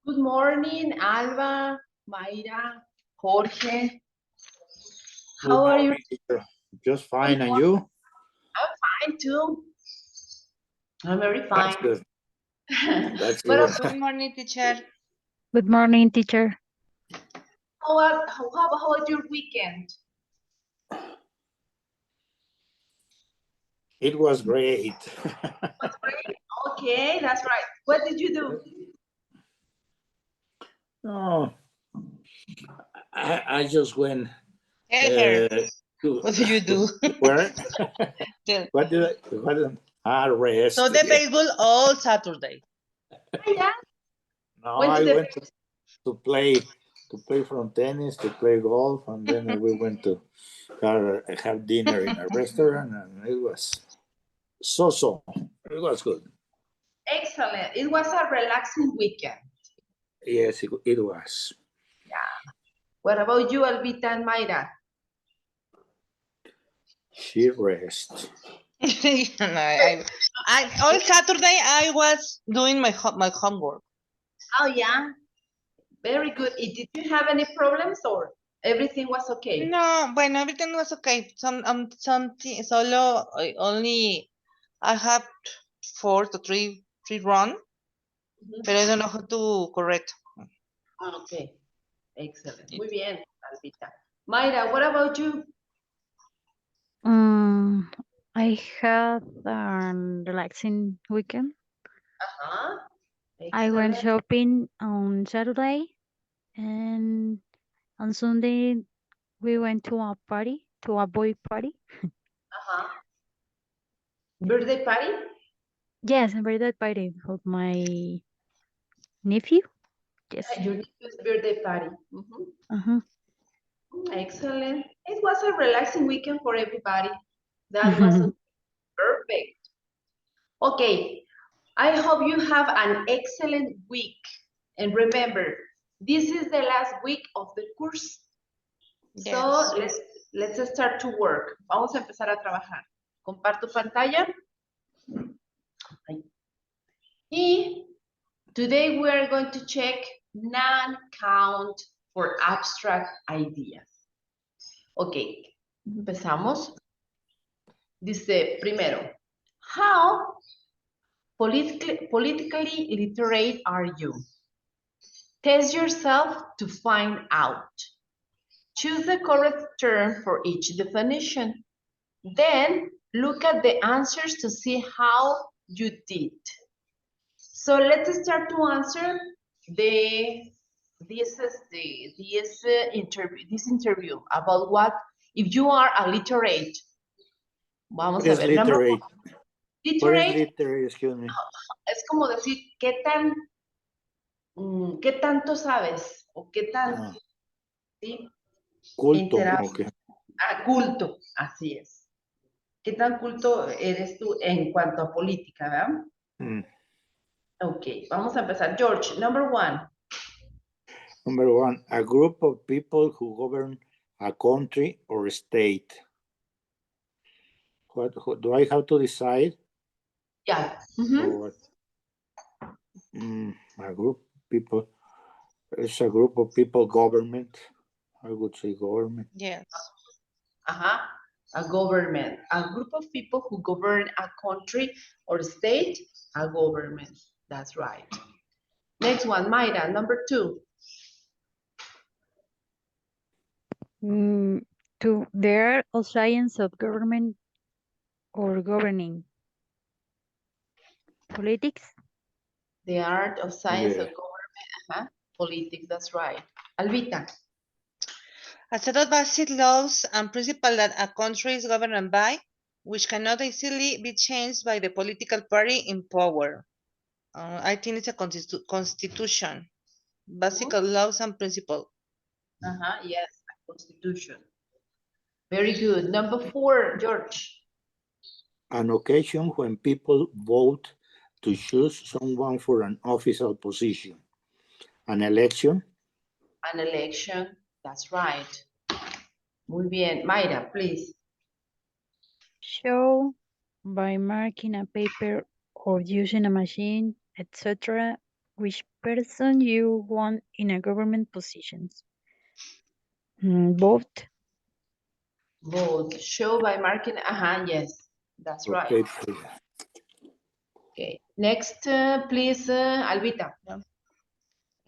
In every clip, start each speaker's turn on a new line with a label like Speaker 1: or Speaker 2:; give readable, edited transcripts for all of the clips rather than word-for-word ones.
Speaker 1: Good morning, Alba, Mayra, Jorge. How are you?
Speaker 2: Just fine, and you?
Speaker 1: I'm fine too. I'm very
Speaker 2: That's
Speaker 1: fine.
Speaker 2: good. That's
Speaker 1: What
Speaker 2: good.
Speaker 1: about,
Speaker 3: Good morning, teacher.
Speaker 4: Good morning, teacher.
Speaker 1: how about your weekend?
Speaker 2: It was great.
Speaker 1: What's great? Okay, that's right. What did you do?
Speaker 2: Oh, I just went
Speaker 3: Tell her.
Speaker 2: to
Speaker 3: What do you do?
Speaker 2: where?
Speaker 3: Tell.
Speaker 2: What did rest?
Speaker 3: So the baseball all Saturday.
Speaker 1: Yeah.
Speaker 2: No,
Speaker 1: Went to
Speaker 2: I
Speaker 1: the-
Speaker 2: went to play from tennis, to play golf, and then we went to have dinner in a restaurant, and it was so. It was good.
Speaker 1: Excellent. It was a relaxing weekend.
Speaker 2: Yes, it was.
Speaker 1: What about you, Albita and Mayra?
Speaker 2: She rest.
Speaker 3: I all Saturday I was doing my homework.
Speaker 1: Oh, yeah. Very good. Did you have any problems or everything was okay?
Speaker 3: No, bueno, everything was okay. Solo only I have 4 to 3 wrong, but I don't know how to correct.
Speaker 1: Okay. Excellent. Muy bien, Albita. Mayra, what about you?
Speaker 4: I had a relaxing weekend.
Speaker 1: Uh-huh.
Speaker 4: I went
Speaker 1: Excellent.
Speaker 4: shopping on Saturday, and on Sunday we went to a boy party.
Speaker 1: Uh-huh. Birthday party?
Speaker 4: Yes, a birthday party of my nephew. Yes.
Speaker 1: Your nephew's birthday party. Mhm.
Speaker 4: Uh-huh.
Speaker 1: Excellent. It was a relaxing weekend for everybody. That was perfect. Okay. I hope you have an excellent week. And remember, this is the last week of the course. So let's start to work. Vamos a empezar a trabajar. Comparto pantalla. Y today we are going to check non-count for abstract ideas. Ok, empezamos. Dice primero, how politically literate are you? Test yourself to find out. Choose the correct term for each definition. Then look at the answers to see how you did. So let's start to answer this interview about what if you are a literate. Vamos
Speaker 2: What
Speaker 1: a
Speaker 2: is
Speaker 1: ver. Number
Speaker 2: literate?
Speaker 1: one.
Speaker 2: What is
Speaker 1: Literate
Speaker 2: literate? Excuse me.
Speaker 1: es como decir qué tanto sabes o qué tan ¿sí?
Speaker 2: Culto.
Speaker 1: enterado.
Speaker 2: Okay.
Speaker 1: Culto, así es. ¿Qué tan culto eres tú en cuanto a política, verdad? Ok, vamos a empezar. George, number one.
Speaker 2: Number one, a group of people who govern a country or state. What do I have to decide?
Speaker 1: Yeah.
Speaker 2: Or what? A group of people. It's a group of people, government. I would say government.
Speaker 3: Yes.
Speaker 1: A government. A group of people who govern a country or state, a government. That's right. Next one, Mayra, number two.
Speaker 4: To the art of science of government or governing. Politics.
Speaker 1: The art of science
Speaker 2: Yeah.
Speaker 1: of government. Politics, that's right. Albita.
Speaker 3: A set of basic laws and principles that a country is governed by, which cannot easily be changed by the political party in power. I think it's a constitution. Basic laws and principles.
Speaker 1: Yes, a constitution. Very good. Number four, George.
Speaker 2: An occasion when people vote to choose someone for an official position. An election.
Speaker 1: An election, that's right. Muy bien. Mayra, please.
Speaker 4: Show by marking a paper or using a machine etc. Which person you want in a government positions? Both.
Speaker 1: Both. Show by marking. Yes, that's right.
Speaker 2: Okay.
Speaker 1: Okay. Next, please, Albita.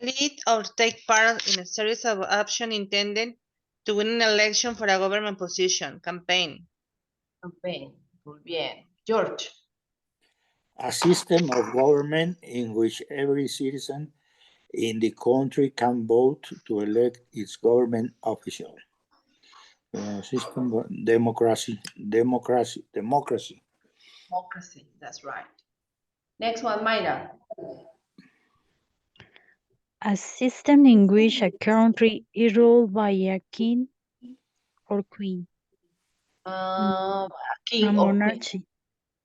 Speaker 3: Lead or take part in a series of actions intended to win an election for a government position. Campaign.
Speaker 1: Campaign. Muy bien. George.
Speaker 2: A system of government in which every citizen in the country can vote to elect its government official. System democracy.
Speaker 1: Democracy. That's right. Next one, Mayra.
Speaker 4: A system in which a country is ruled by a king or queen.
Speaker 1: King
Speaker 4: A
Speaker 1: or queen.
Speaker 4: monarchy.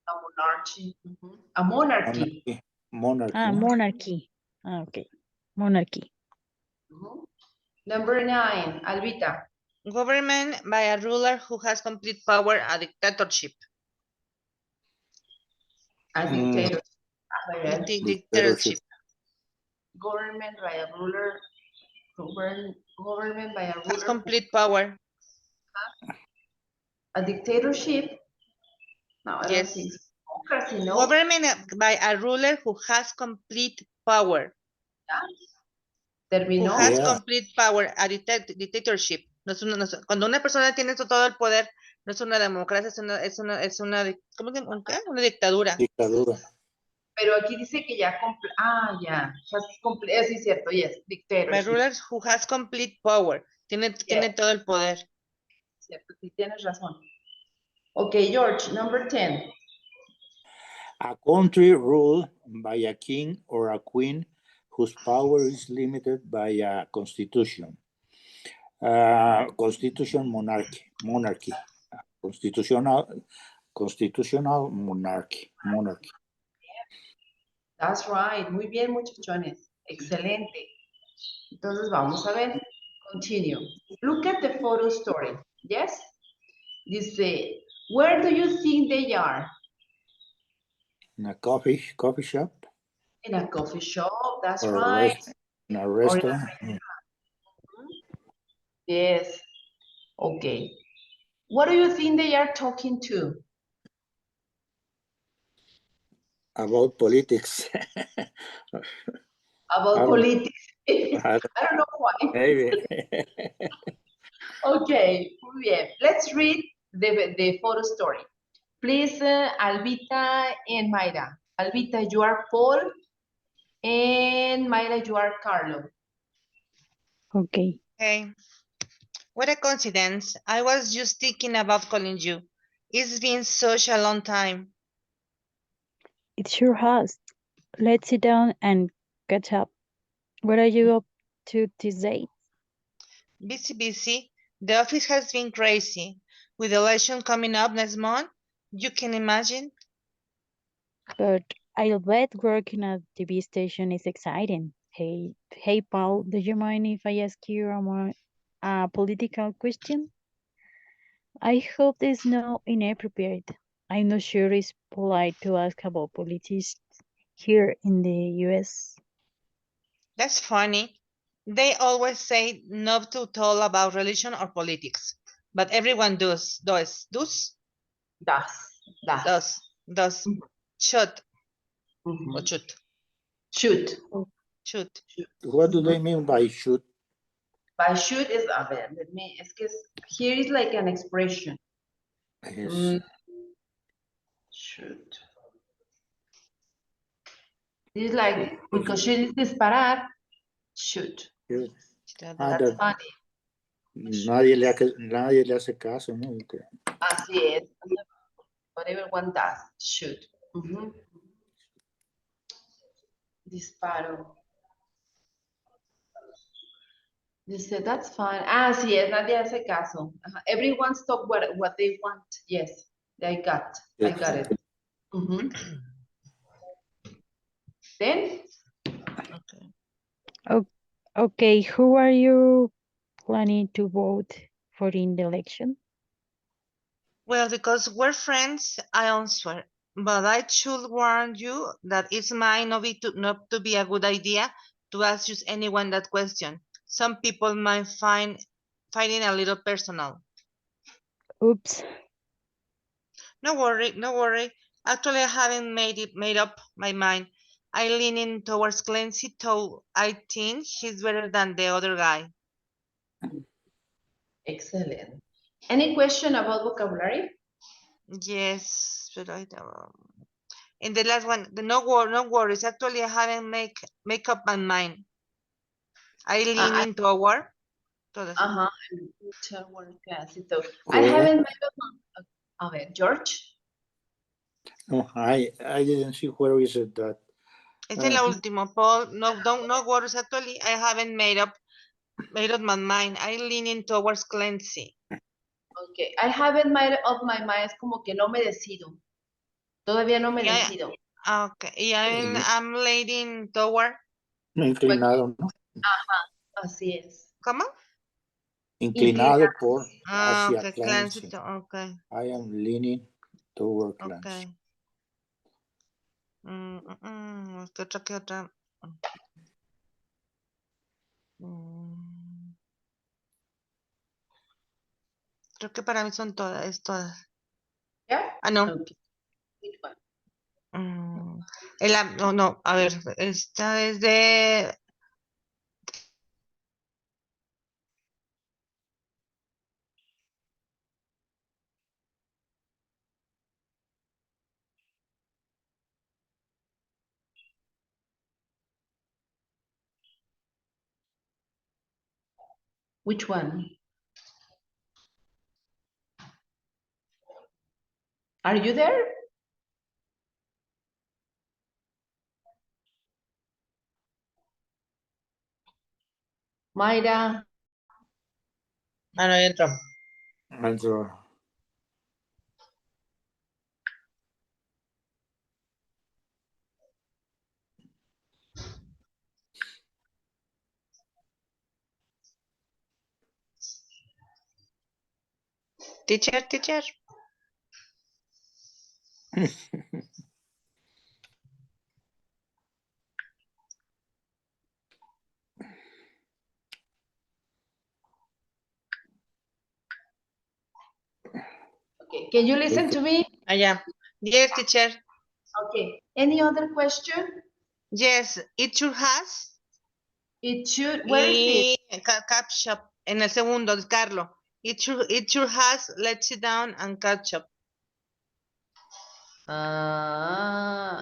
Speaker 1: A monarchy. A monarchy.
Speaker 4: Monarchy. Okay. Monarchy.
Speaker 1: Number 9, Albita.
Speaker 3: Government by a ruler who has complete power, a dictatorship.
Speaker 1: A dictatorship.
Speaker 3: Dictatorship.
Speaker 1: Government by a ruler. Government by a ruler.
Speaker 3: Has complete power.
Speaker 1: A dictatorship? No, I
Speaker 3: Yes.
Speaker 1: don't think so. Democracy, no?
Speaker 3: Government by a ruler who has complete power.
Speaker 1: Terminó.
Speaker 3: Who has complete power, a dictatorship. Cuando una persona tiene todo el poder, no es una democracia, es una ¿cómo se llama? Una dictadura.
Speaker 2: Dictadura.
Speaker 1: Pero aquí dice que ya ya. Sí, cierto, yes. Dictatorship.
Speaker 3: By rulers who has complete power. Tiene todo el poder.
Speaker 1: Cierto, sí, tienes razón. Okay, George, number 10.
Speaker 2: A country ruled by a king or a queen whose power is limited by a constitution. Constitution monarchy. Constitutional monarchy.
Speaker 1: That's right. Muy bien, muchachones. Excelente. Entonces vamos a ver. Continue. Look at the photo story. Yes? Dice, where do you think they are?
Speaker 2: In a coffee shop.
Speaker 1: In a coffee shop, that's
Speaker 2: or
Speaker 1: right.
Speaker 2: In a restaurant.
Speaker 1: Yes. Okay. What do you think they are talking to?
Speaker 2: About politics.
Speaker 1: About politics. I don't know why.
Speaker 2: Maybe.
Speaker 1: Okay, muy bien. Let's read the photo story. Please, Albita and Mayra. Albita, you are Paul, and Mayra, you are Carlo.
Speaker 4: Okay.
Speaker 3: Okay. What a coincidence. I was just thinking about calling you. It's been such a long time.
Speaker 4: It sure has. Let's sit down and catch up. What are you up to these days?
Speaker 3: Busy. The office has been crazy. With the election coming up next month, you can imagine.
Speaker 4: But I'll bet working at the TV station is exciting. Hey, Paul, do you mind if I ask you a political question? I hope there's no inappropriate. I'm not sure it's polite to ask about politics here in the US.
Speaker 3: That's funny. They always say not to talk about religion or politics, but everyone does.
Speaker 1: Does.
Speaker 3: Should.
Speaker 1: Mm-hmm.
Speaker 3: Or should.
Speaker 1: Should.
Speaker 2: What do they mean by should?
Speaker 1: By should is, here is like an expression.
Speaker 2: Yes.
Speaker 1: Should. It's like, because should is disparar, should.
Speaker 2: That's
Speaker 1: funny.
Speaker 2: Nadie le hace caso, ¿no?
Speaker 1: Así es. Whatever one does, should. Disparo. Dice, that's fine. Sí es, nadie hace caso. Everyone stop what they want. Yes, I got it. Then?
Speaker 4: Okay, who are you planning to vote for in the election?
Speaker 3: Well, because we're friends, I answer. But I should warn you that it might not to be a good idea to ask just anyone that question. Some people might find it a little personal.
Speaker 4: Oops.
Speaker 3: No worry, no worry. Actually, I haven't made up my mind. I leaning towards Clancy, though I think he's better than the other guy.
Speaker 1: Excellent. Any question about vocabulary?
Speaker 3: Yes, but I don't. In the last one, the no worries. Actually, I haven't make up my mind. I leaning toward. Todas.
Speaker 1: Uh-huh. Toward Clancy. So I
Speaker 2: Who?
Speaker 1: haven't made up. A ver, George.
Speaker 2: No, I didn't see where is it that.
Speaker 3: Esta es la última, Paul. No worries. Actually, I haven't made up my mind. I leaning towards Clancy.
Speaker 1: Okay. I haven't made up my mind. Es como que no me decido. Todavía no me
Speaker 3: Yeah.
Speaker 1: decido.
Speaker 3: Okay. Y I'm leaning toward.
Speaker 2: Inclinado, ¿no?
Speaker 1: Ajá. Así es.
Speaker 3: ¿Cómo?
Speaker 2: Inclinado por hacia
Speaker 3: Okay.
Speaker 2: Clancy.
Speaker 3: Okay.
Speaker 2: I am leaning toward Clancy.
Speaker 3: Okay. ¿Qué otra? Creo que para mí son todas.
Speaker 1: ¿Ya?
Speaker 3: Ah, no.
Speaker 1: Okay. Which one?
Speaker 3: No, a ver, esta es de.
Speaker 1: Which one? Are you there? Mayra.
Speaker 3: Ah, no, ya entró.
Speaker 2: Answer.
Speaker 3: Teacher.
Speaker 1: Okay. Can you listen to me?
Speaker 3: Allá. Yes, teacher.
Speaker 1: Okay. Any other question?
Speaker 3: Yes, it should has.
Speaker 1: It should. Where is it?
Speaker 3: Y catch up. En el segundo, el Carlos. It should has, let's sit down and catch up.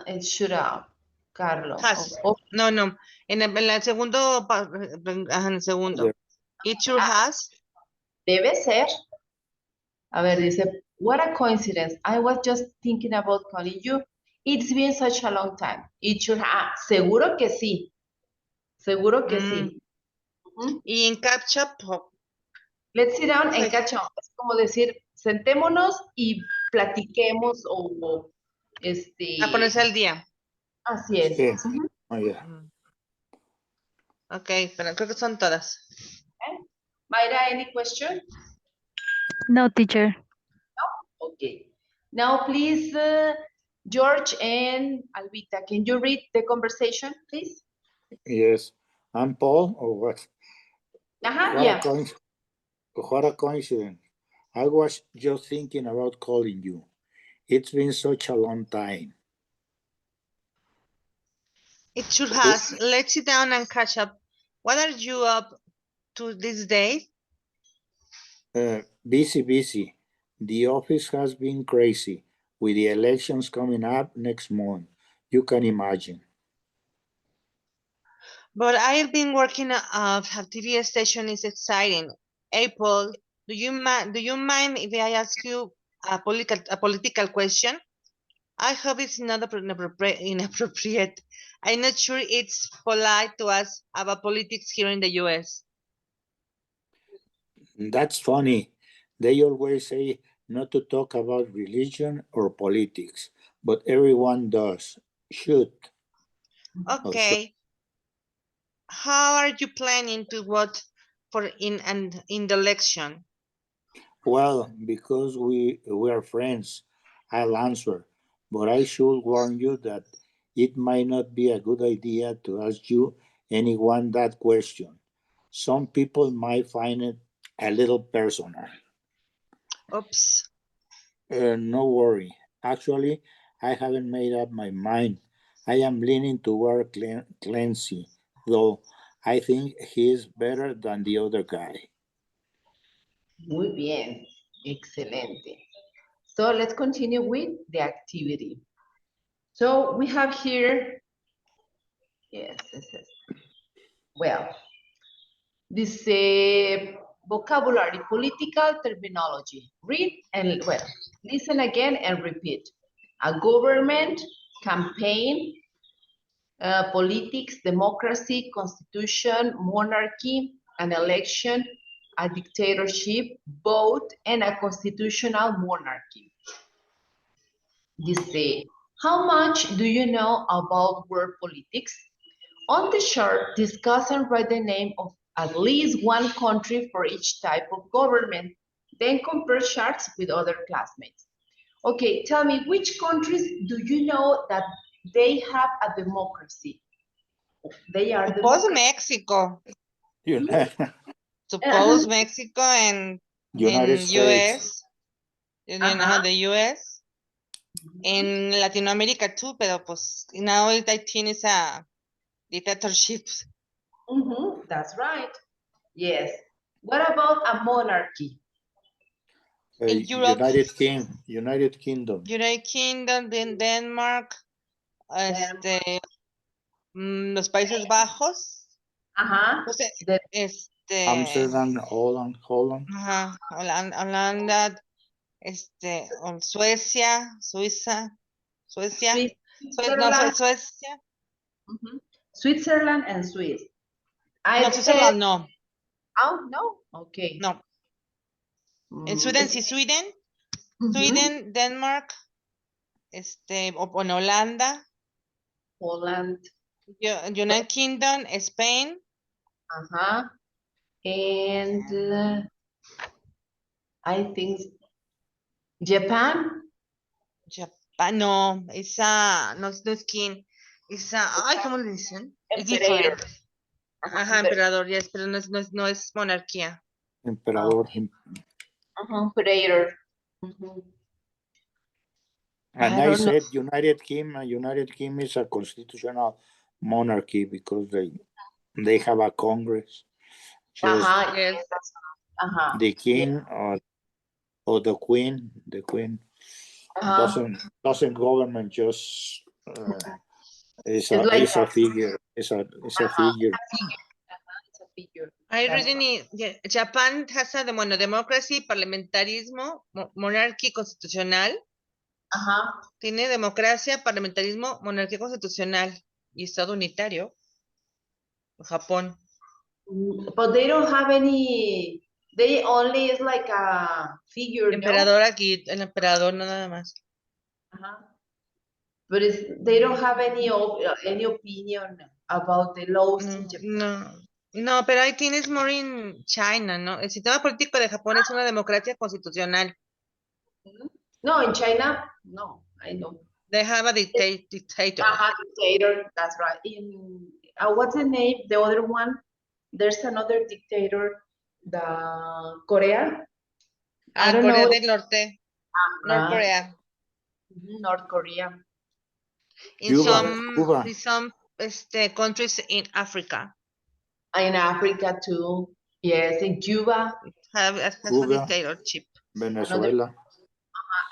Speaker 1: It should have. Carlos.
Speaker 3: Has.
Speaker 1: Oh,
Speaker 3: No. En el segundo, en el segundo. It should has.
Speaker 1: debe ser. A ver, dice, what a coincidence. I was just thinking about calling you. It's been such a long time. It should have. Seguro que sí. Seguro que sí.
Speaker 3: Y en catch up.
Speaker 1: Let's sit down and catch up. Es como decir, sentémonos y platiquemos o
Speaker 3: A ponerse al día.
Speaker 1: Así es.
Speaker 2: Sí. Oh, yeah.
Speaker 3: Ok, pero creo que son todas.
Speaker 1: Mayra, any question?
Speaker 4: No, teacher.
Speaker 1: Okay. Now, please, George and Albita, can you read the conversation, please?
Speaker 2: Yes. I'm Paul, or what?
Speaker 1: Yeah.
Speaker 2: What a coincidence. I was just thinking about calling you. It's been such a long time.
Speaker 3: It should has. Let's sit down and catch up. What are you up to these days?
Speaker 2: Busy. The office has been crazy with the elections coming up next month. You can imagine.
Speaker 3: But I've been working at a TV station. Is exciting. April, do you mind if I ask you a political question? I hope it's not inappropriate. I'm not sure it's polite to ask about politics here in the U.S.
Speaker 2: That's funny. They always say not to talk about religion or politics, but everyone does. Should.
Speaker 3: Okay. How are you planning to vote for in the election?
Speaker 2: Well, because we are friends, I'll answer. but I should warn you that it might not be a good idea to ask you anyone that question. Some people might find it a little personal.
Speaker 3: Oops.
Speaker 2: No worry. Actually, I haven't made up my mind. I am leaning toward Clancy, though I think he is better than the other guy.
Speaker 1: Muy bien. Excelente. So let's continue with the activity. So we have here, yes. Well, this vocabulary, political terminology. Read and, well, listen again and repeat. A government, campaign, politics, democracy, constitution, monarchy, an election, a dictatorship, vote, and a constitutional monarchy. Dice, how much do you know about world politics? On the chart, discuss and write the name of at least one country for each type of government. Then compare charts with other classmates. Okay, tell me, which countries do you know that they have a democracy? They are
Speaker 3: Suppose
Speaker 1: democracy.
Speaker 3: Mexico.
Speaker 2: United,
Speaker 3: Suppose Mexico and
Speaker 2: United
Speaker 3: in
Speaker 2: States.
Speaker 3: US. The US. In Latin America too, pero pues now I think it's a dictatorship.
Speaker 1: That's right. Yes. What about a monarchy?
Speaker 3: In Europe,
Speaker 2: United Kingdom.
Speaker 3: United Kingdom, then Denmark, los Países Bajos, o sea,
Speaker 2: Amsterdam, Holland.
Speaker 3: Ajá, Holanda, Suecia, Suiza, Suecia,
Speaker 1: Switzerland.
Speaker 3: Suecia.
Speaker 1: Switzerland and Swiss.
Speaker 3: No, Switzerland no.
Speaker 1: Oh, no? Okay.
Speaker 3: No. En Sweden, sí, Sweden, Denmark, o en Holanda.
Speaker 1: Holland.
Speaker 3: United Kingdom, Spain.
Speaker 1: And I think Japan.
Speaker 3: Japan, no, esa, no es king. Esa, ay, ¿cómo le dicen? Es diferente. Ajá, emperador, yes, pero no es monarquía.
Speaker 2: Emperador.
Speaker 1: Emperor.
Speaker 2: And I said United Kingdom is a constitutional monarchy because they have a Congress. Just
Speaker 3: Yes.
Speaker 2: the king or the queen. The queen doesn't government just it's a figure. It's a figure.
Speaker 1: It's a figure.
Speaker 3: I really need, Japan has a democracy, parlamentarismo, monarquía constitucional. Tiene democracia, parlamentarismo, monarquía constitucional y estado unitario. Japón.
Speaker 1: But they don't have any, they only is like a figure,
Speaker 3: emperador, ¿no? Aquí, el emperador, no nada más.
Speaker 1: But they don't have any opinion about the laws in Japan.
Speaker 3: No, pero I think it's more in China, ¿no? El sistema político de Japón es una democracia constitucional.
Speaker 1: No, in China, no, I know.
Speaker 3: They have a dictator.
Speaker 1: Dictator, that's right. In what's the name? The other one? There's another dictator, the Korea. I don't
Speaker 3: Corea
Speaker 1: know.
Speaker 3: del Norte. North Korea.
Speaker 1: North Korea.
Speaker 3: In some countries in Africa.
Speaker 1: In Africa too. Yes, in Cuba.
Speaker 3: Has a dictatorship.
Speaker 2: Venezuela.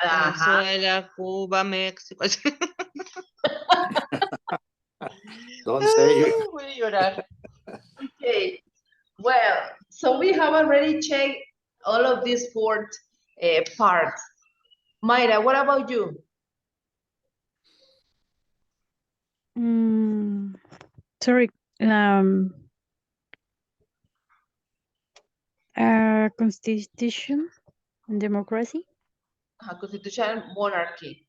Speaker 3: Venezuela, Cuba, Mexico.
Speaker 2: Don't say it.
Speaker 1: Voy a llorar. Okay. Well, so we have already checked all of these four parts. Mayra, what about you?
Speaker 4: Sorry. Constitution and democracy.
Speaker 1: Constitutional monarchy.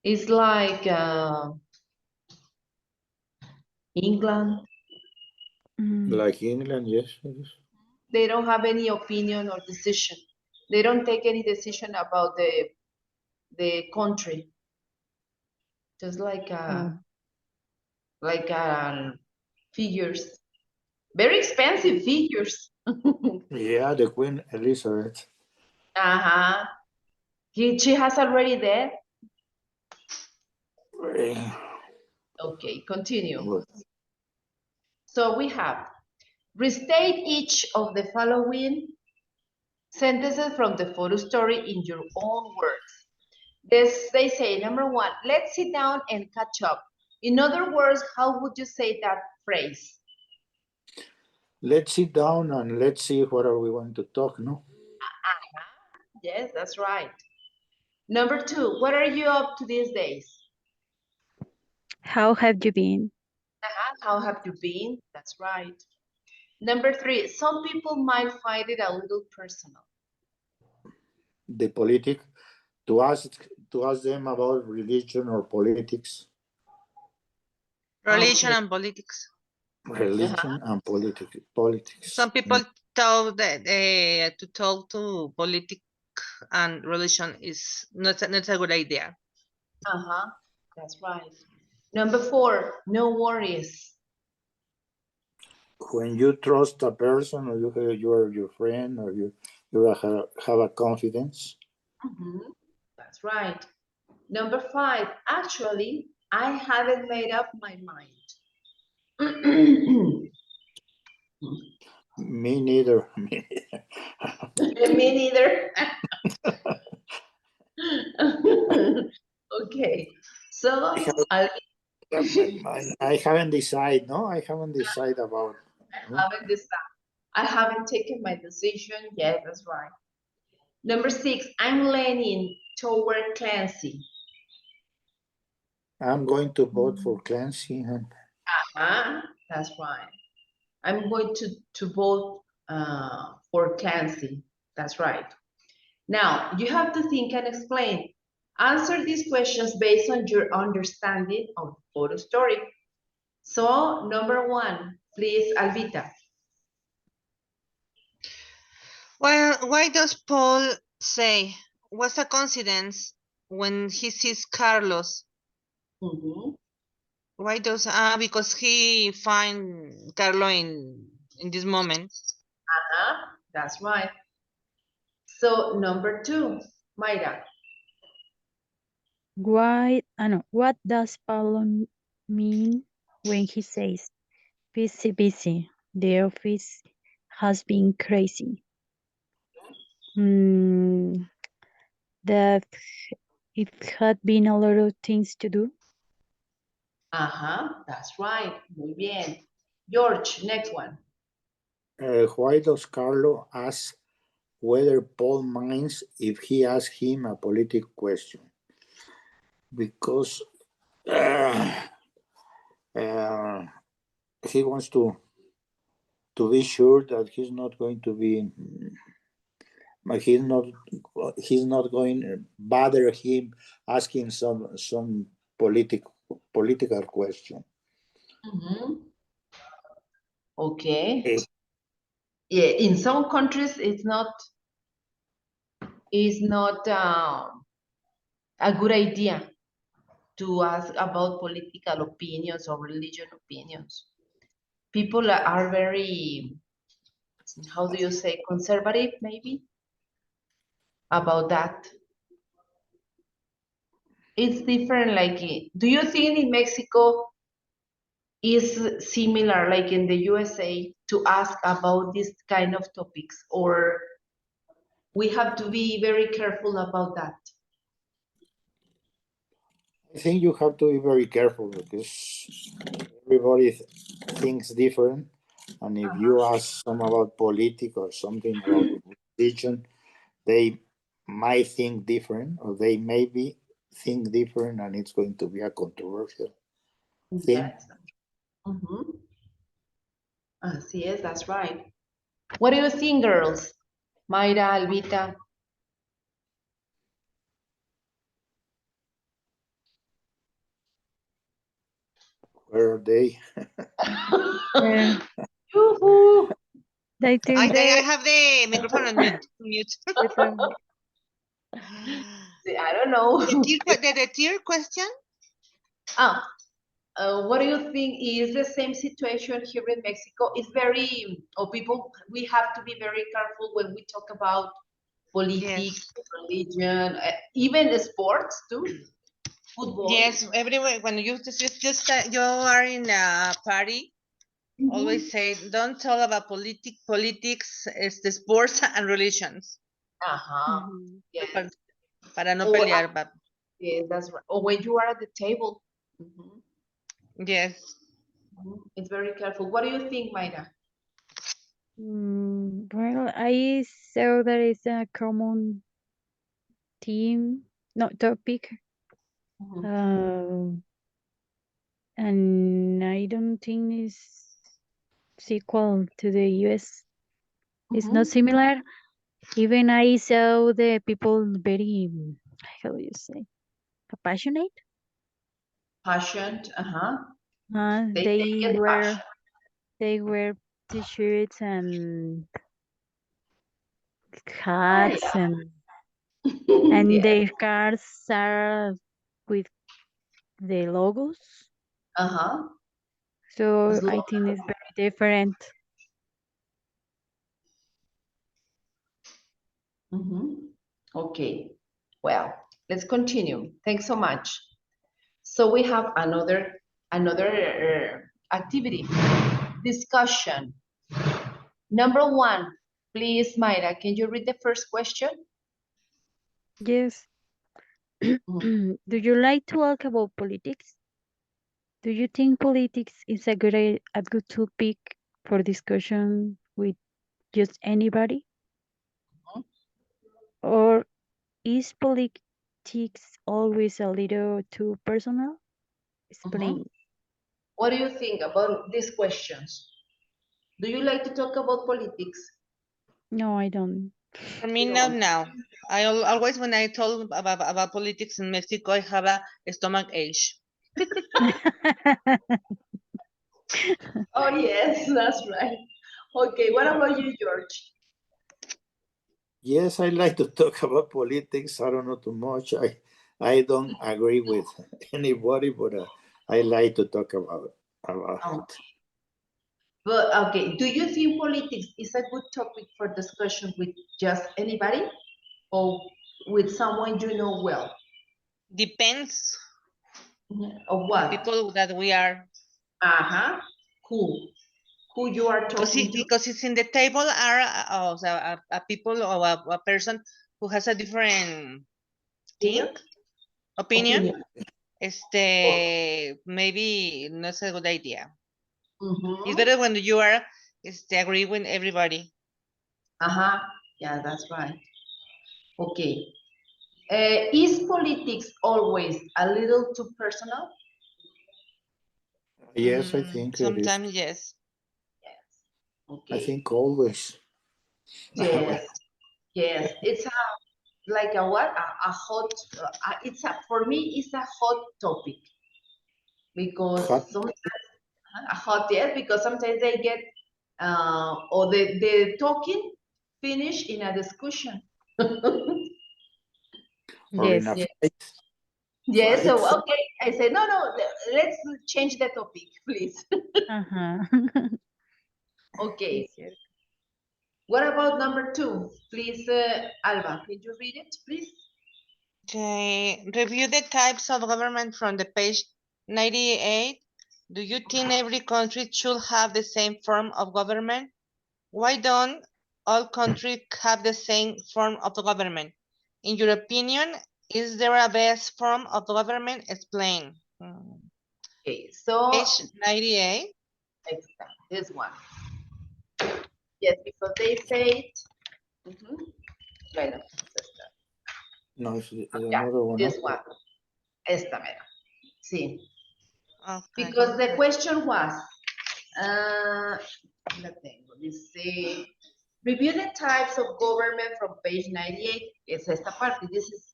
Speaker 1: It's like England.
Speaker 2: Like England, yes.
Speaker 1: They don't have any opinion or decision. They don't take any decision about the country. just like
Speaker 4: Oh,
Speaker 1: figures, very expensive figures.
Speaker 2: Yeah, the Queen Elizabeth.
Speaker 1: Uh-huh. She has already dead.
Speaker 2: Eh,
Speaker 1: Okay, continue.
Speaker 2: well,
Speaker 1: So we have restate each of the following sentences from the photo story in your own words. They say, number one, let's sit down and catch up. In other words, how would you say that phrase?
Speaker 2: let's sit down and let's see what are we going to talk, no?
Speaker 1: Yes, that's right. Number two, what are you up to these days?
Speaker 4: how have you been?
Speaker 1: How have you been? That's right. Number three, some people might find it a little personal.
Speaker 2: The politic, to ask them about religion or politics,
Speaker 3: Religion
Speaker 1: Okay.
Speaker 3: and politics.
Speaker 2: religion and politics.
Speaker 3: Some people thought that to talk to politics and religion is not a good idea.
Speaker 1: Uh-huh. That's right. Number four, no worries.
Speaker 2: When you trust a person, or you are your friend, or have a confidence.
Speaker 1: Mhm. That's right. Number five, actually, I haven't made up my mind.
Speaker 2: Me neither.
Speaker 1: Me neither. Okay,
Speaker 2: I
Speaker 1: so
Speaker 2: haven't, I haven't decided. No, I haven't decided about. No?
Speaker 1: I haven't taken my decision yet. That's right. Number six, I'm leaning toward Clancy.
Speaker 2: I'm going to vote for Clancy.
Speaker 1: That's right. I'm going to vote for Clancy. That's right. Now, you have to think and explain. Answer these questions based on your understanding of the photo story. So, number one, please, Alvita.
Speaker 3: Well, why does Paul say, what's a coincidence when he sees Carlos?
Speaker 1: Mhm.
Speaker 3: Why does because he find Carlo in this moment.
Speaker 1: That's right. So, number two, Mayra.
Speaker 4: Why, no, what does Paulo mean when he says, busy, busy, the office has been crazy? Hmm, that it had been a lot of things to do.
Speaker 1: That's right. Muy bien. George, next one.
Speaker 2: Why does Carlo ask whether Paul minds if he asks him a political question? Because he wants to be sure that he's not going to be he's not going to bother him asking some political question.
Speaker 1: Okay.
Speaker 2: Eh,
Speaker 1: Yeah, in some countries, it's not a good idea to ask about political opinions or religion opinions. People are very, how do you say, conservative, maybe, about that. It's different, like, do you think in Mexico is similar, like in the USA, to ask about this kind of topics, or we have to be very careful about that?
Speaker 2: I think you have to be very careful because everybody thinks different, and if you ask some about politics or something about religion, they might think different, or they maybe think different, and it's going to be a controversial thing.
Speaker 1: Yes. Mhm. Así es, that's right. What do you think, girls? Mayra, Alvita.
Speaker 2: Where are they?
Speaker 4: Uh,
Speaker 1: Yoo-hoo.
Speaker 4: I
Speaker 3: I
Speaker 4: think they,
Speaker 3: have the microphone on mute.
Speaker 4: you tell
Speaker 1: I don't know.
Speaker 3: The tier question?
Speaker 1: Ah, what do you think is the same situation here in Mexico? It's very, or people, we have to be very careful when we talk about politics,
Speaker 3: Yes.
Speaker 1: religion, even the sports too, football.
Speaker 3: Yes, everywhere when you just you are in a party, always
Speaker 1: Mhm.
Speaker 3: say don't talk about politics, the sports and religions.
Speaker 1: Uh-huh.
Speaker 4: Mhm.
Speaker 1: Yes.
Speaker 3: Para no
Speaker 1: Or,
Speaker 3: pelear, but
Speaker 1: yes, that's right. Or when you are at the table. Mhm.
Speaker 3: yes.
Speaker 1: Mhm. It's very careful. What do you think, Mayra?
Speaker 4: Well, I saw that it's a common theme, not topic,
Speaker 1: Mhm.
Speaker 4: um, and I don't think it's equal to the US. It's not
Speaker 1: Mhm.
Speaker 4: similar. Even I saw the people very, how do you say, passionate.
Speaker 1: Passion. Uh-huh. They
Speaker 4: They
Speaker 1: take it
Speaker 4: wear
Speaker 1: passion.
Speaker 4: they wear t-shirts and
Speaker 1: Ah,
Speaker 4: hats
Speaker 1: yeah.
Speaker 4: and
Speaker 1: Yes.
Speaker 4: their cars are with the logos.
Speaker 1: Uh-huh.
Speaker 4: So I
Speaker 1: Slow.
Speaker 4: think it's very different.
Speaker 1: Mhm. Okay. Well, let's continue. Thanks so much. So we have another activity discussion. Number one, please, Mayra, can you read the first question?
Speaker 4: Yes.
Speaker 1: Mhm.
Speaker 4: Do you like to talk about politics? Do you think politics is a good topic for discussion with just anybody? Or is politics always a little too personal?
Speaker 1: Mhm.
Speaker 4: Explain.
Speaker 1: What do you think about these questions? Do you like to talk about politics?
Speaker 4: No, I don't.
Speaker 3: For me,
Speaker 1: You
Speaker 3: not
Speaker 1: don't.
Speaker 3: now. Always when I talk about politics in Mexico, I have a stomach ache.
Speaker 1: Oh, yes, that's right. Okay, what about you, George?
Speaker 2: Yes, I like to talk about politics. I don't know too much. I don't agree with anybody, but I like to talk about
Speaker 1: Um,
Speaker 2: it.
Speaker 1: but okay, do you think politics is a good topic for discussion with just anybody or with someone you know well?
Speaker 3: Depends
Speaker 1: Of
Speaker 3: the
Speaker 1: what?
Speaker 3: people that we are.
Speaker 1: Uh-huh. Who you are
Speaker 3: Because
Speaker 1: talking to?
Speaker 3: because it's in the table are so a people or a person who has a different
Speaker 1: Opinion?
Speaker 3: think opinion.
Speaker 1: Opinion.
Speaker 3: Maybe not a good idea. It's
Speaker 1: Mm-hmm.
Speaker 3: better when you are agree with everybody.
Speaker 1: Uh-huh. Yeah, that's right. Okay. Is politics always a little too personal?
Speaker 2: Yes, I think it is.
Speaker 3: Sometimes yes.
Speaker 1: Yes.
Speaker 2: I
Speaker 1: Okay.
Speaker 2: think always.
Speaker 1: Yes. Yes. It's like a what? A hot. It's a for me. It's a hot topic because
Speaker 2: Hot.
Speaker 1: sometimes a hot yes because sometimes they get or the talking finish in a discussion.
Speaker 2: Or in
Speaker 4: Yes.
Speaker 2: a
Speaker 1: Yes. Yes. So
Speaker 2: fight.
Speaker 1: okay. I say no, no. Let's change the topic, please.
Speaker 4: Uh-huh.
Speaker 1: Okay.
Speaker 4: It's cierto.
Speaker 1: What about number two? Please, Alba, can you read it, please?
Speaker 3: Okay. Review the types of government from the page 98. Do you think every country should have the same form of government? Why don't all countries have the same form of government? In your opinion, is there a best form of government? Explain.
Speaker 1: Okay, so
Speaker 3: Page 98.
Speaker 1: this one. Yes, because they say, bueno,
Speaker 2: No, it's
Speaker 1: yeah,
Speaker 2: another one. No?
Speaker 1: this one, esta mera. Sí,
Speaker 3: Okay.
Speaker 1: because the question was, la tengo, dice, review the types of government from page 98. Es esta parte. This is,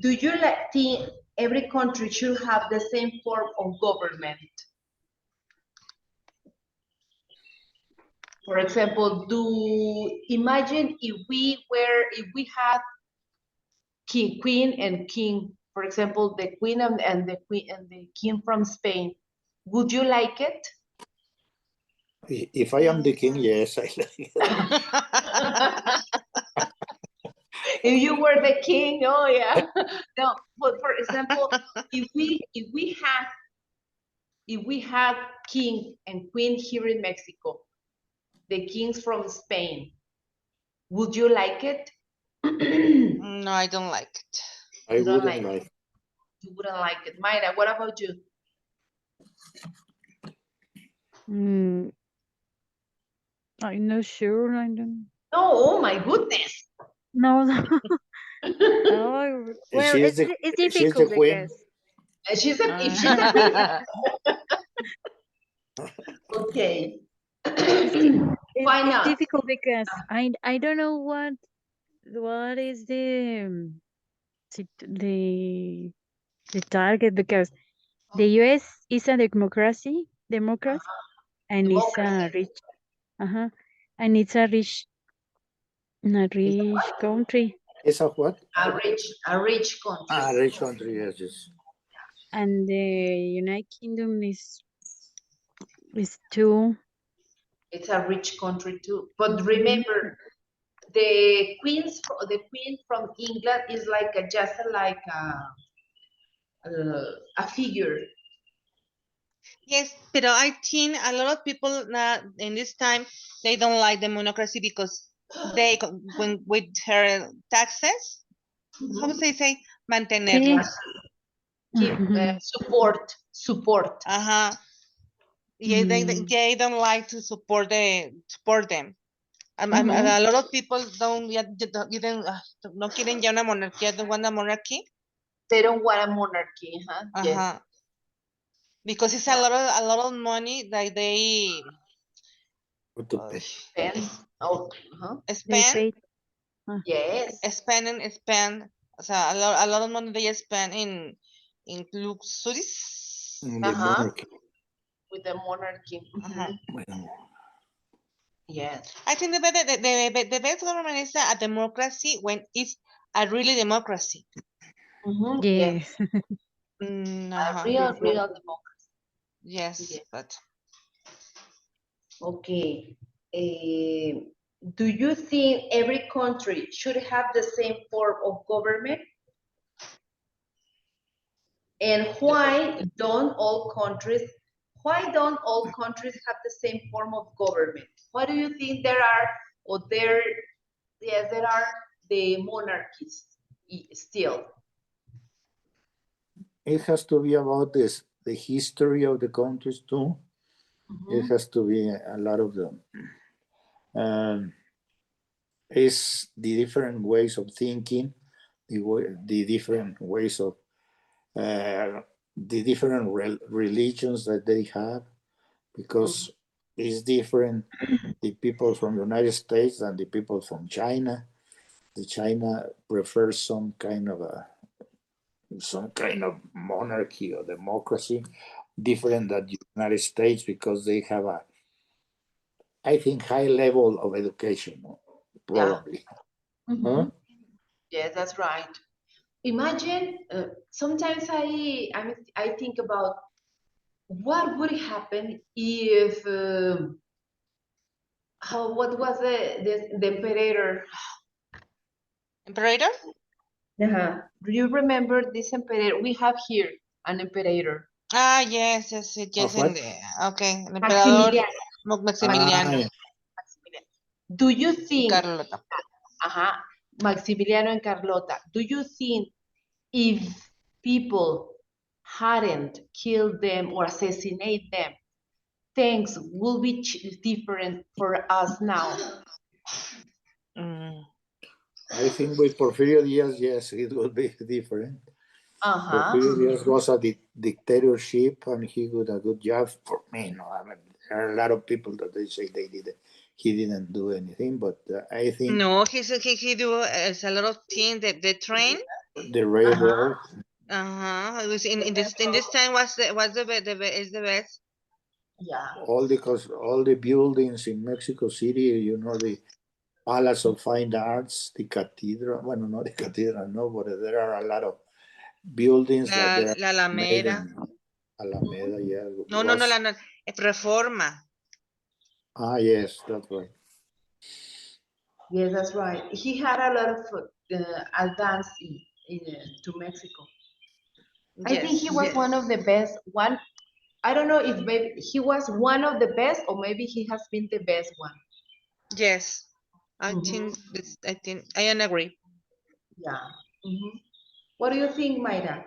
Speaker 1: do you think every country should have the same form of government? For example, imagine if we had king, queen, and king. for example, the queen and the king from Spain. Would you like it?
Speaker 2: If I am the king, yes, I like it.
Speaker 1: If you were the king, oh yeah. No, but for example, if we had king and queen here in Mexico, the kings from Spain, would you like it?
Speaker 3: No, I don't like it.
Speaker 2: I
Speaker 1: You don't
Speaker 2: wouldn't
Speaker 1: like
Speaker 2: like.
Speaker 1: You wouldn't like it. Mayra, what about you?
Speaker 4: I'm not sure. I don't.
Speaker 1: No, oh my goodness.
Speaker 4: No, no. Oh, well,
Speaker 2: She's the
Speaker 4: it's
Speaker 2: she's the
Speaker 4: difficult
Speaker 2: queen.
Speaker 4: because
Speaker 1: If she's the queen, okay. Why
Speaker 4: it's
Speaker 1: not?
Speaker 4: difficult because I don't know what is the target because the U.S. is a democracy, and it's a
Speaker 1: Democracy.
Speaker 4: rich, uh-huh, and it's a
Speaker 1: It's
Speaker 4: rich country,
Speaker 2: It's a what?
Speaker 1: a rich country.
Speaker 2: Rich country, yes, yes.
Speaker 4: and the United Kingdom is too.
Speaker 1: It's a rich country too. But remember, the queen from England is like a figure.
Speaker 3: Yes, but I think a lot of people now in this time they don't like the monocracy because they when with her taxes, how would they say mantenerla?
Speaker 1: Keep support.
Speaker 3: Yeah, they don't like to support them. A lot of people don't no quieren ya una monarquía, don't want a monarchy.
Speaker 1: They don't want a monarchy, huh? Yes.
Speaker 3: Because it's a lot of money that they
Speaker 2: What to pay?
Speaker 1: Spend. Oh,
Speaker 4: They
Speaker 3: spend,
Speaker 4: paid.
Speaker 1: yes.
Speaker 3: spend. O sea, a lot of money they spend in luxuries.
Speaker 2: The monarchy.
Speaker 1: With the monarchy.
Speaker 2: Bueno,
Speaker 1: Yes.
Speaker 3: I think the best government is a democracy when it's a really democracy.
Speaker 1: Yes.
Speaker 4: Yes.
Speaker 1: A real democracy.
Speaker 3: Yes,
Speaker 1: Yes.
Speaker 3: but
Speaker 1: Okay. Do you think every country should have the same form of government? And why don't all countries have the same form of government? Why do you think there are the monarchies still?
Speaker 2: it has to be about the history of the countries too. It has to be a lot of them. It's the different ways of thinking, the different ways of the different religions that they have, because it's different. The people from the United States and the people from China. The China prefers some kind of monarchy or democracy, different than the United States, because they have I think, high level of education, probably. Huh?
Speaker 1: Yes, that's right. Imagine, sometimes I think about what would happen if what was the emperor?
Speaker 3: Imperator?
Speaker 1: Do you remember this emperor? We have here an emperor.
Speaker 3: Yes,
Speaker 2: What?
Speaker 3: Okay, el emperador
Speaker 1: Maximiliano.
Speaker 3: Maximiliano.
Speaker 2: Yeah.
Speaker 1: Do you think,
Speaker 3: Carlota.
Speaker 1: Maximiliano and Carlota, do you think if people hadn't killed them or assassinated them, things will be different for us now?
Speaker 2: I think with Porfirio Diaz, yes, it will be different. Porfirio Diaz was a dictatorship, and he did a good job for me. No, I mean, there are a lot of people that they say he didn't do anything, but I think
Speaker 3: No, he do a lot of things. The train.
Speaker 2: the railroad,
Speaker 3: It was in this time was is the best.
Speaker 1: Yeah.
Speaker 2: all the buildings in Mexico City, the Palace of Fine Arts, the cathedral. Well, not the cathedral, no, but there are a lot of buildings that they are
Speaker 3: La
Speaker 2: made
Speaker 3: Alameda.
Speaker 2: in Alameda, yeah.
Speaker 3: No, Reforma.
Speaker 2: Yes, that's right.
Speaker 1: Yes, that's right. He had a lot of advance to Mexico. I think he was one of the best. I don't know if maybe he was one of the best, or maybe he has been the best one.
Speaker 3: Yes, I
Speaker 1: Mhm.
Speaker 3: think I agree.
Speaker 1: Yeah. What do you think, Mayra?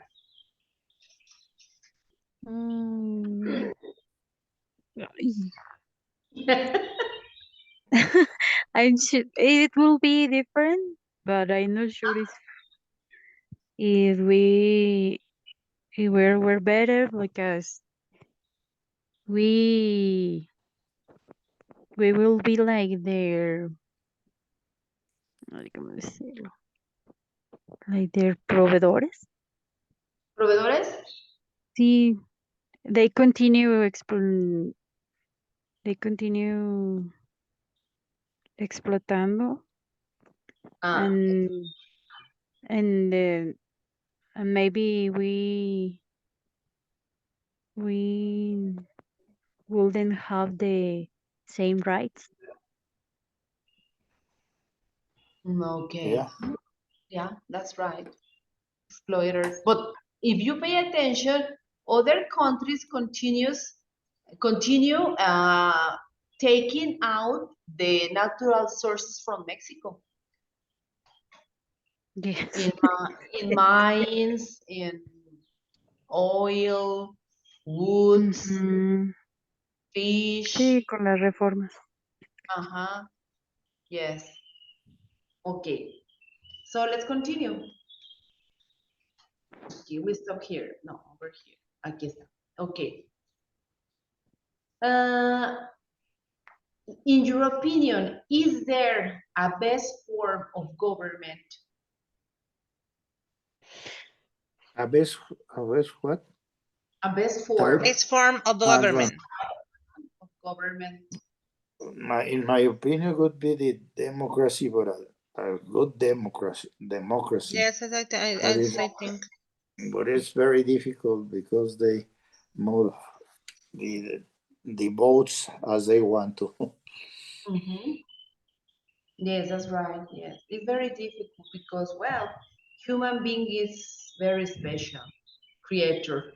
Speaker 4: Mm, it will be different, but I'm not sure if we're better because we we will be like their, ¿cómo decirlo? Like their proveedores.
Speaker 1: ¿Proveedores?
Speaker 4: Sí, they continue explotando
Speaker 1: Ah,
Speaker 4: and maybe we wouldn't have the same rights.
Speaker 1: okay.
Speaker 2: Yeah.
Speaker 1: Yeah, that's right. Exploiters. But if you pay attention, other countries continue taking out the natural sources from Mexico
Speaker 4: Yes.
Speaker 1: in mines, in oil, woods,
Speaker 4: Ujú.
Speaker 1: fish.
Speaker 4: Sí, con las reformas.
Speaker 1: Uh-huh. Yes. Okay. So let's continue. Okay, we stop here. No, over here. Aquí está. Okay. In your opinion, is there a best form of government?
Speaker 2: A best what?
Speaker 1: A best form
Speaker 3: It's form of
Speaker 2: Advan-
Speaker 3: government.
Speaker 1: of government.
Speaker 2: in my opinion, would be the democracy, but a good democracy.
Speaker 3: Yes, I think.
Speaker 2: But it's very difficult because they move the votes as they want to.
Speaker 1: Yes, that's right. Yes, it's very difficult because, well, human being is very special creator.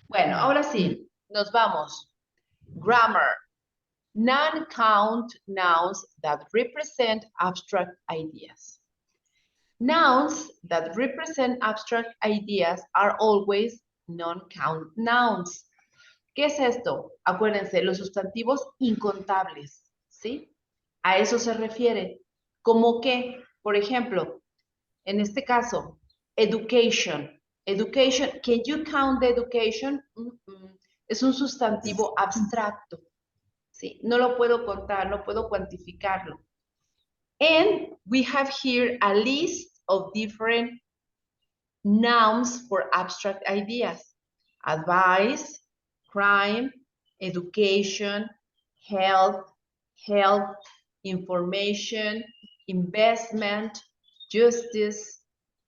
Speaker 1: Bueno, ahora sí, nos vamos. Grammar. Non-count nouns that represent abstract ideas. Nouns that represent abstract ideas are always non-count nouns. ¿Qué es esto? Acuérdense, los sustantivos incontables, ¿sí? A eso se refiere. Como que, por ejemplo, en este caso, education. Education, can you count the education? Es un sustantivo abstracto. ¿Sí? No lo puedo contar, no puedo cuantificarlo. And we have here a list of different nouns for abstract ideas. Advice, crime, education, health, information, investment, justice,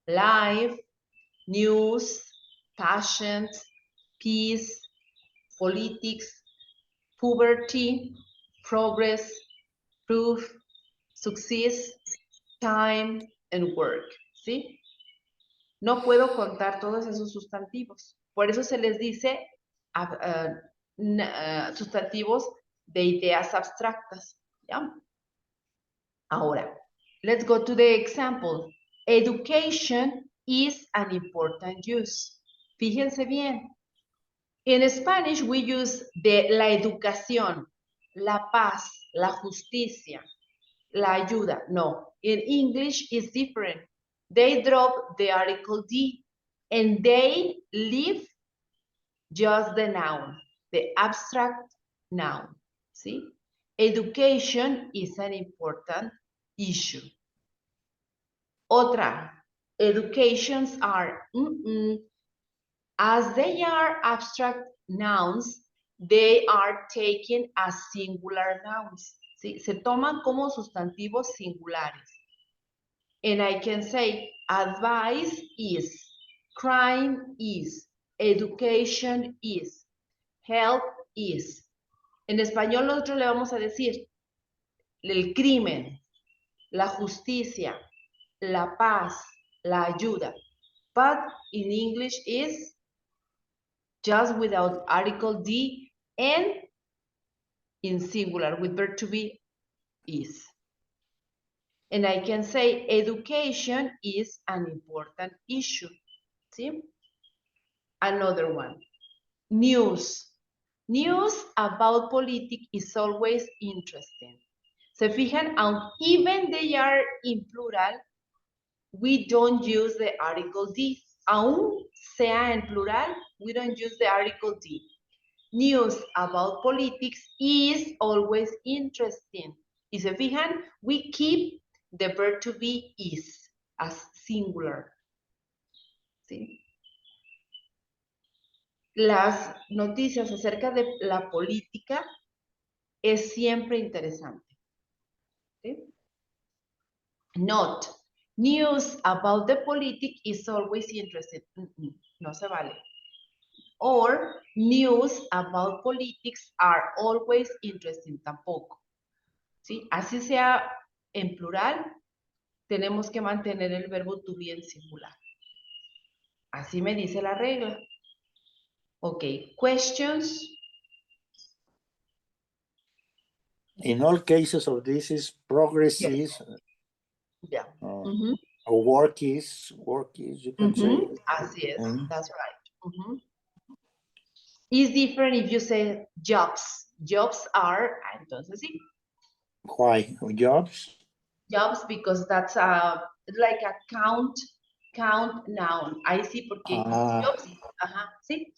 Speaker 1: life, news, passion, peace, politics, puberty, progress, proof, success, time, and work. ¿Sí? No puedo contar todos esos sustantivos. Por eso se les dice sustantivos de ideas abstractas. ¿Ya? Ahora, let's go to the example. Education is an important use. Fíjense bien. In Spanish, we use la educación, la paz, la justicia, la ayuda. No, in English it's different. They drop the article D and they leave just the noun, the abstract noun. See? Education is an important issue. Otra, educations are, as they are abstract nouns, they are taken as singular nouns. ¿Sí? Se toman como sustantivos singulares. And I can say, advice is, crime is, education is, health is. En español nosotros le vamos a decir el crimen, la justicia, la paz, la ayuda. But in English is just without article D and in singular with verb to be is. And I can say education is an important issue. See? Another one. News. News about politics is always interesting. Se fijan, even they are in plural, we don't use the article D. Aún sea en plural, we don't use the article D. News about politics is always interesting. Y se fijan, we keep the verb to be is as singular. ¿Sí? Las noticias acerca de la política es siempre interesante. ¿Sí? Not. News about the politics is always interesting. No se vale. Or news about politics are always interesting. Tampoco. ¿Sí? Así sea en plural, tenemos que mantener el verbo to be en singular. Así me dice la regla. Ok, questions.
Speaker 2: In all cases of this is progress
Speaker 1: Yes.
Speaker 2: is,
Speaker 1: Yeah.
Speaker 2: or work is, you can say.
Speaker 1: Así es, that's right. It's different if you say jobs. Jobs are, entonces sí.
Speaker 2: Why? Jobs?
Speaker 1: Jobs because that's like a count noun. Ahí sí, porque jobs, sí.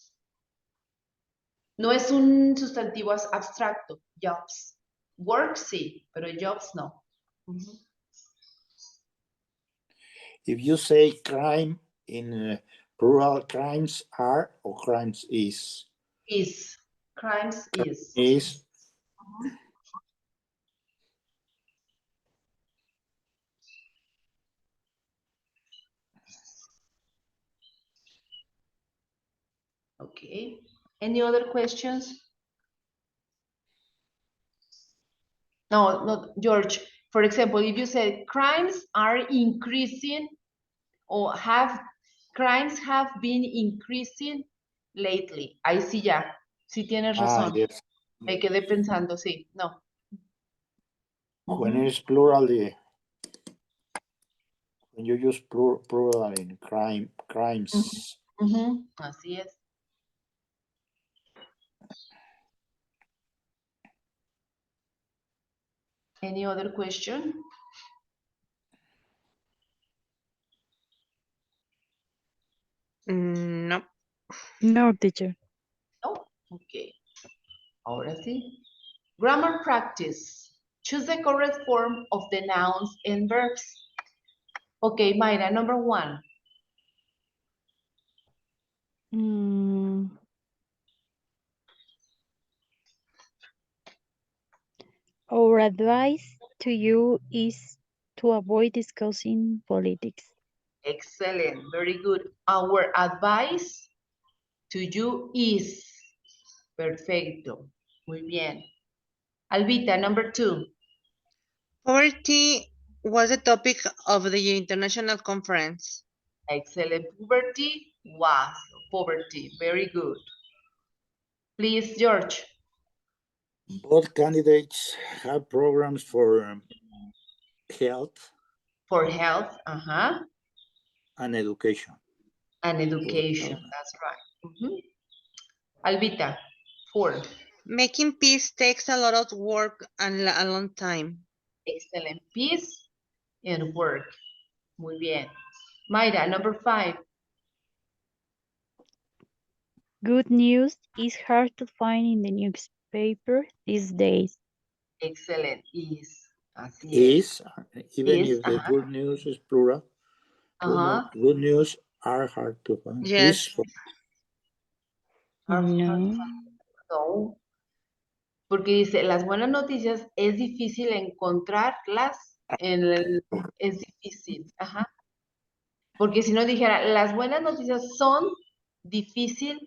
Speaker 1: No es un sustantivo abstracto, jobs. Work sí, pero jobs no.
Speaker 2: If you say crime in plural, crimes are or crimes is?
Speaker 1: Is. Crimes is.
Speaker 2: Is.
Speaker 1: Okay. Any other questions? No, George. For example, if you say crimes are increasing or crimes have been increasing lately. Ahí sí ya, sí tienes razón.
Speaker 2: Yes.
Speaker 1: Me quedé pensando, sí, no.
Speaker 2: When it is plural, when you use plural in crimes.
Speaker 1: Así es. Any other question?
Speaker 3: No.
Speaker 4: No, teacher.
Speaker 1: No, okay. Ahora sí. Grammar practice. Choose the correct form of the nouns and verbs. Okay, Mayra, number 1.
Speaker 4: Our advice to you is to avoid discussing politics.
Speaker 1: Excellent, very good. Our advice to you is. Perfecto, muy bien. Albita, number 2.
Speaker 3: Poverty was the topic of the international conference.
Speaker 1: Excellent. Puberty was poverty. Very good. Please, George.
Speaker 2: Both candidates have programs for health.
Speaker 1: For health,
Speaker 2: And education.
Speaker 1: And education, that's right. Albita, 4.
Speaker 3: Making peace takes a lot of work and a long time.
Speaker 1: Excellent. Peace and work. Muy bien. Mayra, number 5.
Speaker 4: Good news is hard to find in the newspaper these days.
Speaker 1: Excellent. Is. Así es.
Speaker 2: Even
Speaker 1: Is,
Speaker 2: if the good news is plural, good news are hard to find.
Speaker 3: Yes.
Speaker 1: No. Porque dice, las buenas noticias es difícil encontrarlas. Es difícil. Porque si no dijera, las buenas noticias son difícil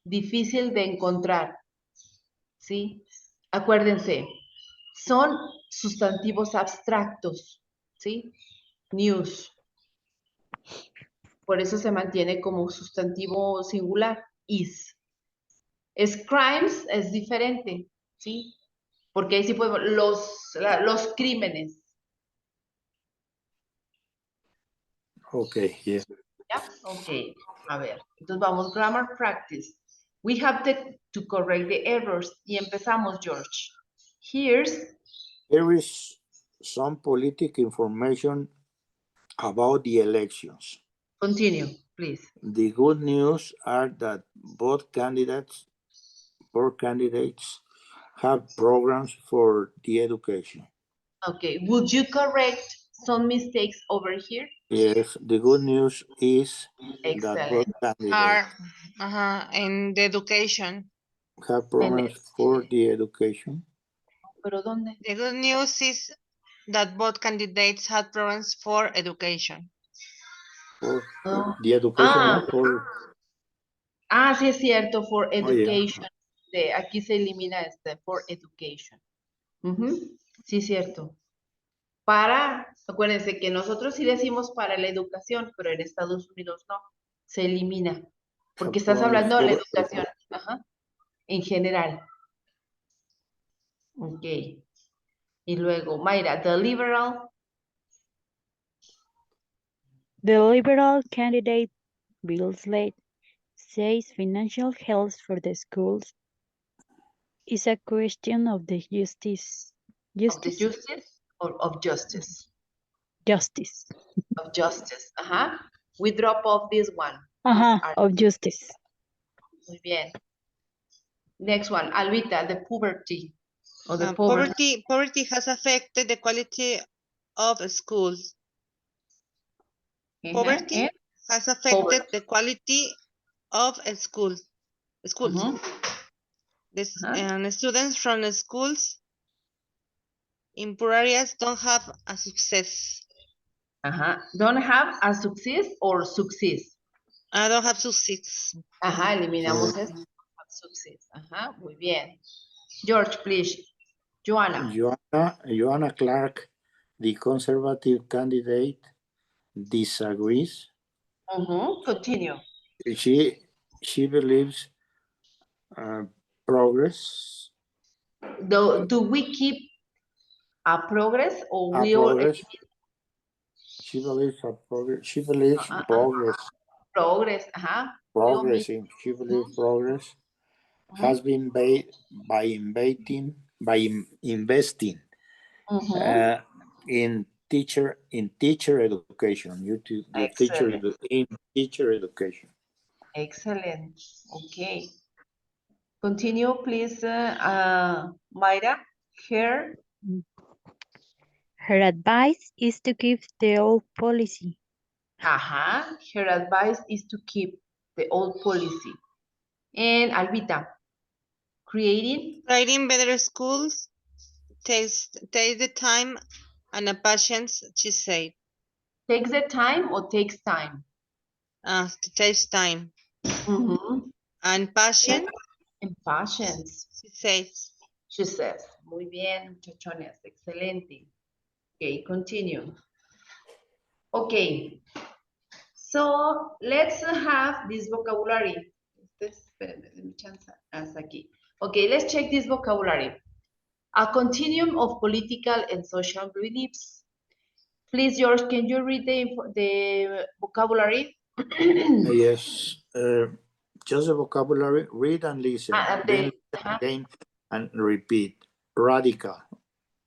Speaker 1: de encontrar, ¿sí? Acuérdense, son sustantivos abstractos, ¿sí? News. Por eso se mantiene como sustantivo singular, is. Crimes es diferente, ¿sí? Porque ahí sí podemos, los crímenes,
Speaker 2: Okay, yeah.
Speaker 1: ¿ya? Ok, a ver, entonces vamos, grammar practice. We have to correct the errors. Y empezamos, George.
Speaker 2: Here is some political information about the elections.
Speaker 1: Continue, please.
Speaker 2: The good news are that both candidates have programs for the education.
Speaker 1: Okay, would you correct some mistakes over here?
Speaker 2: Yes, the good news is that both
Speaker 1: Excellent.
Speaker 2: candidates
Speaker 3: In the education.
Speaker 2: have programs for the education.
Speaker 1: ¿Pero dónde?
Speaker 3: The good news is that both candidates had programs for education.
Speaker 2: For
Speaker 1: Oh.
Speaker 2: the education,
Speaker 1: Ah,
Speaker 2: for
Speaker 1: sí es cierto, for
Speaker 2: yeah.
Speaker 1: education. Aquí se elimina for education. Sí es cierto. Acuérdense que nosotros sí decimos para la educación, pero en Estados Unidos no, se elimina. Porque estás hablando de la educación, en general. Ok. Y luego, Mayra, the liberal
Speaker 4: candidate, Bill Slade, says financial health for the schools is a question of the justice.
Speaker 1: of the justice or of justice?
Speaker 4: Justice.
Speaker 1: Of justice. We drop off this one. These are-
Speaker 4: Of justice.
Speaker 1: Muy bien. Next one, Alvita, the poverty. Or the poverty.
Speaker 3: Poverty has affected the quality of schools. Poverty
Speaker 1: And
Speaker 3: has affected the quality of schools. And students from schools in poor areas don't have a success.
Speaker 1: Don't have a success or success.
Speaker 3: I don't have success.
Speaker 1: Eliminamos esto. Success. Muy bien. George, please.
Speaker 2: Joanna Clark, the conservative candidate, disagrees.
Speaker 1: Continue.
Speaker 2: She believes progress.
Speaker 1: Do we keep a progress or we
Speaker 2: Progress. She believes progress. She believes progress.
Speaker 1: Progress.
Speaker 2: Progressing. She believes progress has been made by investing in teacher education. In teacher education.
Speaker 1: Excellent. Okay. Continue, please, Mayra.
Speaker 4: Her advice is to keep the old policy.
Speaker 1: Her advice is to keep the old policy. And Alvita, creating
Speaker 3: better schools takes the time and a patience, she said.
Speaker 1: takes the time or takes time?
Speaker 3: Takes time. And patience.
Speaker 1: And patience.
Speaker 3: She
Speaker 1: says. Muy bien, muchachones. Excelente. Okay, continue. Okay. So let's have this vocabulary. Hasta aquí. Okay, let's check this vocabulary. A continuum of political and social beliefs. Please, George, can you read the vocabulary?
Speaker 2: Yes. Just the vocabulary. Read and listen. Then listen again and repeat. Radical.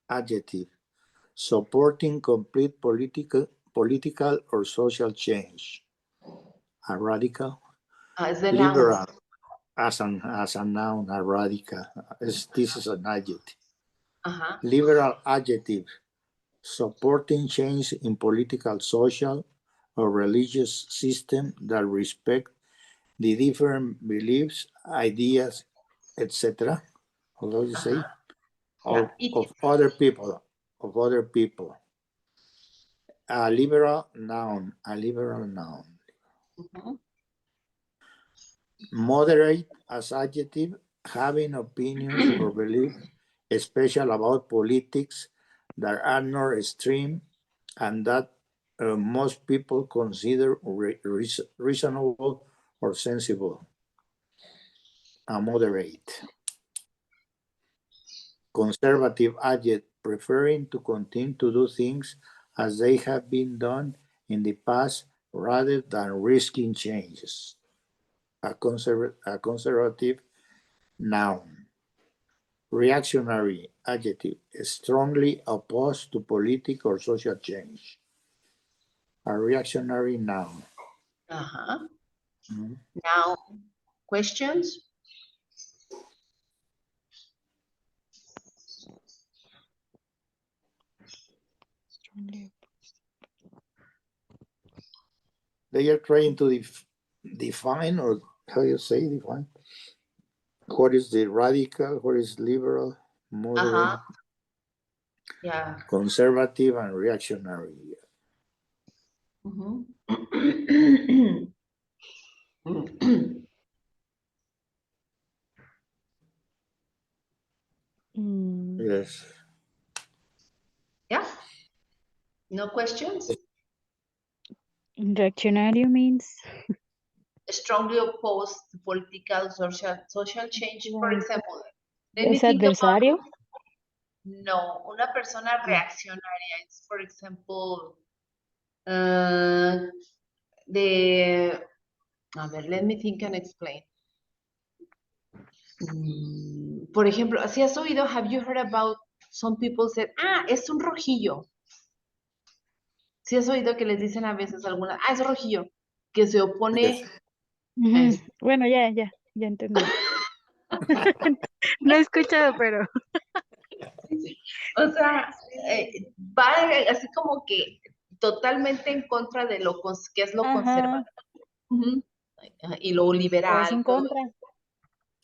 Speaker 2: Adjective. Supporting complete political or social change. A radical. Liberal. As a noun, a radical. This is an adjective. Liberal adjective. Supporting change in political, social, or religious system that respect the different beliefs, ideas, etc. How do you say? Of other people. A liberal noun. A liberal noun.
Speaker 1: Mhm.
Speaker 2: Moderate as adjective, having opinions or beliefs, especially about politics that are not extreme and that most people consider reasonable or sensible. A moderate. Conservative adjective, preferring to continue to do things as they have been done in the past rather than risking changes. A conservative noun. Reactionary adjective, strongly opposed to political or social change. A reactionary noun.
Speaker 1: Uh-huh.
Speaker 2: Mhm.
Speaker 1: Now, questions?
Speaker 2: They are trying to define, or how you say define, what is the radical, what is liberal, moderate,
Speaker 1: Uh-huh. Yeah.
Speaker 2: conservative, and reactionary.
Speaker 1: Mhm.
Speaker 2: Yes.
Speaker 1: Yeah. No questions?
Speaker 4: Reactionary means
Speaker 1: Strongly opposed to political, social change. For
Speaker 4: like
Speaker 1: example, let me
Speaker 4: es
Speaker 1: think about
Speaker 4: adversario.
Speaker 1: no, una persona
Speaker 4: No.
Speaker 1: reaccionaria. It's, for example, uh, the a ver, let me think and explain. Por ejemplo, si has oído, have you heard about some people said, es un rojillo. Si has oído que les dicen a veces algunas, es rojillo, que se opone,
Speaker 2: Yes.
Speaker 4: Ujú. Bueno, ya entendí. No he escuchado, pero.
Speaker 1: o sea, va así como que totalmente en contra de lo que es lo
Speaker 4: Ajá.
Speaker 1: conservador. Ujú. Y lo
Speaker 4: O es en
Speaker 1: liberal, todo.
Speaker 4: contra.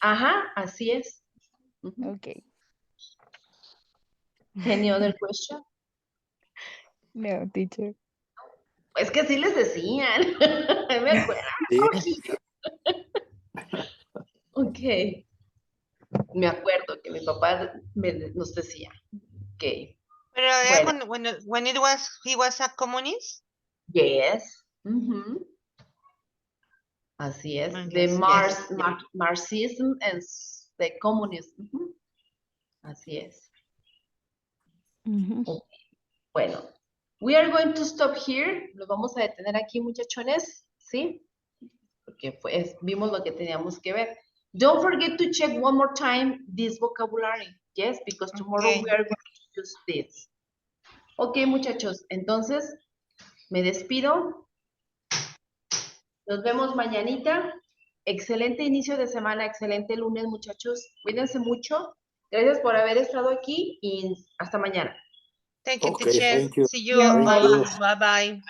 Speaker 1: Ajá, así es. Ujú.
Speaker 4: Ok.
Speaker 1: Any other question?
Speaker 4: No, teacher.
Speaker 1: Es que sí les decían. Me acuerdo.
Speaker 2: Sí.
Speaker 1: Rojillo. Ok. Me acuerdo que mi papá nos decía. Ok.
Speaker 3: Pero era
Speaker 1: Bueno,
Speaker 3: when it was he was a communist.
Speaker 1: yes. Ujú. Así es.
Speaker 3: I
Speaker 1: The
Speaker 3: guess yes.
Speaker 1: Marxism and the communism. Ujú. Así es.
Speaker 4: Ujú.
Speaker 1: Bueno, we are going to stop here. Lo vamos a detener aquí, muchachones. ¿Sí? Porque vimos lo que teníamos que ver. Don't forget to check one more time this vocabulary. Yes, because tomorrow
Speaker 3: Okay.
Speaker 1: we are going to use this. Ok, muchachos. Entonces, me despido. Nos vemos mañanita. Excelente inicio de semana, excelente lunes, muchachos. Cuídense mucho. Gracias por haber estado aquí y hasta mañana.
Speaker 3: Thank you,
Speaker 2: Okay,
Speaker 3: teacher.
Speaker 2: thank you.
Speaker 3: See you.
Speaker 2: Thank
Speaker 3: Bye.
Speaker 2: you.
Speaker 4: Dios.
Speaker 3: Bye. Bye.